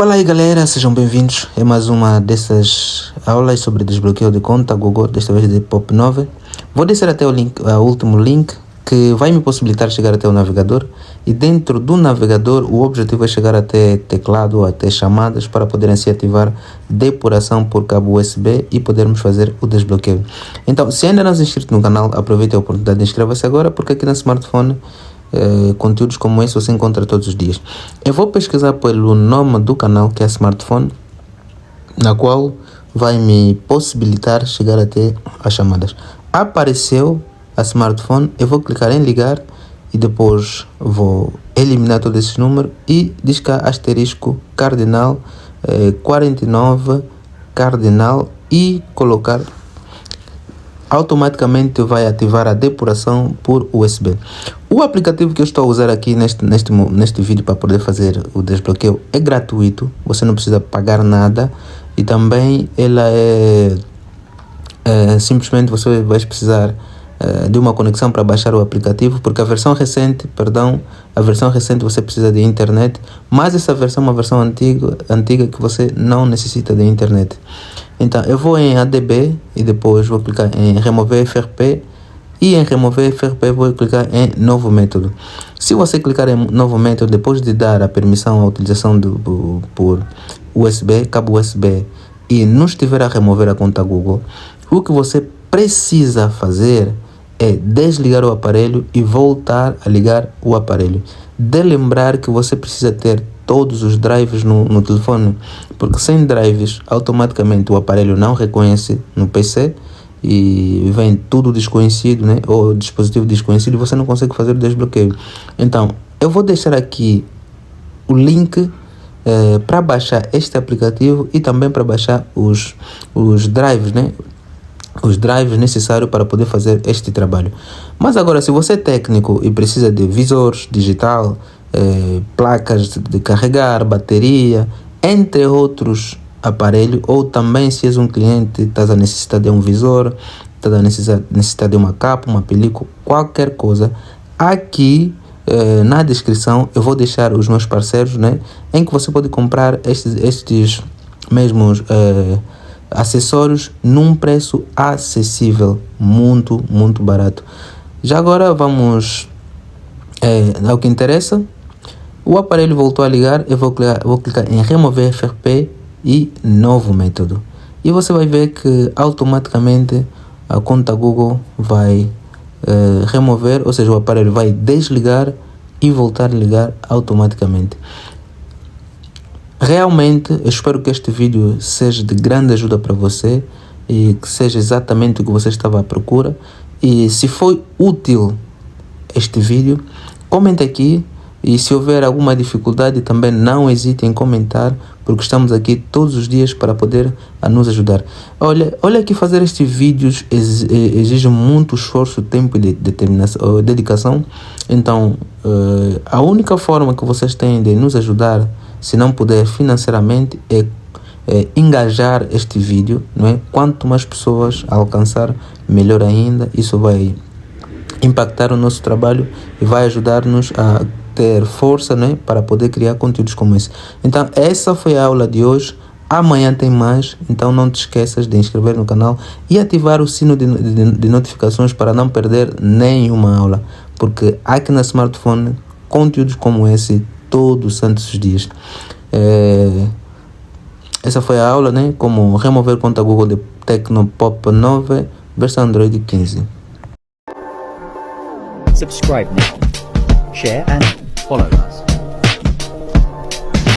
Fala aí galera, sejam bem-vindos a mais uma dessas aulas sobre desbloqueio de conta Google, desta vez de POP9. Vou descer até o último link que vai me possibilitar chegar até o navegador, e dentro do navegador o objetivo é chegar até teclado ou até chamadas para poderem se ativar depuração por cabo USB e podermos fazer o desbloqueio. Então, se ainda não é inscrito no canal, aproveite a oportunidade de inscrever-se agora, porque aqui no smartphone conteúdos como esse você encontra todos os dias. Eu vou pesquisar pelo nome do canal, que é Smartphone, na qual vai me possibilitar chegar até as chamadas. Apareceu a Smartphone, eu vou clicar em ligar e depois vou eliminar todos esses números e diz cá asterisco cardinal 49 cardinal e colocar. Automaticamente vai ativar a depuração por USB. O aplicativo que eu estou a usar aqui neste vídeo para poder fazer o desbloqueio é gratuito, você não precisa pagar nada, e também ela simplesmente você vai precisar de uma conexão para baixar o aplicativo, porque a versão recente você precisa de internet, mas essa versão é uma versão antiga que você não necessita de internet. Então eu vou em ADB e depois vou clicar em remover FRP, e em remover FRP vou clicar em novo método. Se você clicar em novo método, depois de dar a permissão à utilização por USB, cabo USB, e não estiver a remover a conta Google, o que você precisa fazer é desligar o aparelho e voltar a ligar o aparelho. De lembrar que você precisa ter todos os drives no telefone, porque sem drives automaticamente o aparelho não reconhece no PC e vem tudo desconhecido, né? Ou dispositivo desconhecido, e você não consegue fazer o desbloqueio. Então eu vou deixar aqui o link para baixar este aplicativo e também para baixar os drives, né? Os drives necessários para poder fazer este trabalho. Mas agora, se você é técnico e precisa de visores digital, placas de carregar, bateria, entre outros aparelhos, ou também se és um cliente, estás a necessitar de um visor, estás a necessitar de uma capa, uma película, qualquer coisa, aqui na descrição eu vou deixar os meus parceiros, né, em que você pode comprar estes mesmos acessórios num preço acessível, muito barato. Já agora vamos ao que interessa. O aparelho voltou a ligar, eu vou clicar em remover FRP e novo método, e você vai ver que automaticamente a conta Google vai remover, ou seja, o aparelho vai desligar e voltar a ligar automaticamente. Realmente eu espero que este vídeo seja de grande ajuda para você e que seja exatamente o que você estava à procura. E se foi útil este vídeo, comente aqui, e se houver alguma dificuldade também não hesite em comentar, porque estamos aqui todos os dias para poder nos ajudar. Olha que fazer estes vídeos exige muito esforço, tempo e determinação, dedicação. Então a única forma que vocês têm de nos ajudar, se não puder financeiramente, é engajar este vídeo, não é? Quanto mais pessoas alcançar, melhor ainda. Isso vai impactar o nosso trabalho e vai ajudar-nos a ter força, né, para poder criar conteúdos como esse. Então essa foi a aula de hoje. Amanhã tem mais, então não te esqueças de inscrever no canal e ativar o sino de notificações para não perder nenhuma aula, porque aqui na Smartphone conteúdos como esse todos os santos dias. Essa foi a aula, né, como remover conta Google de Tecno POP9 versão Android 15. Subscribe now, share and follow us.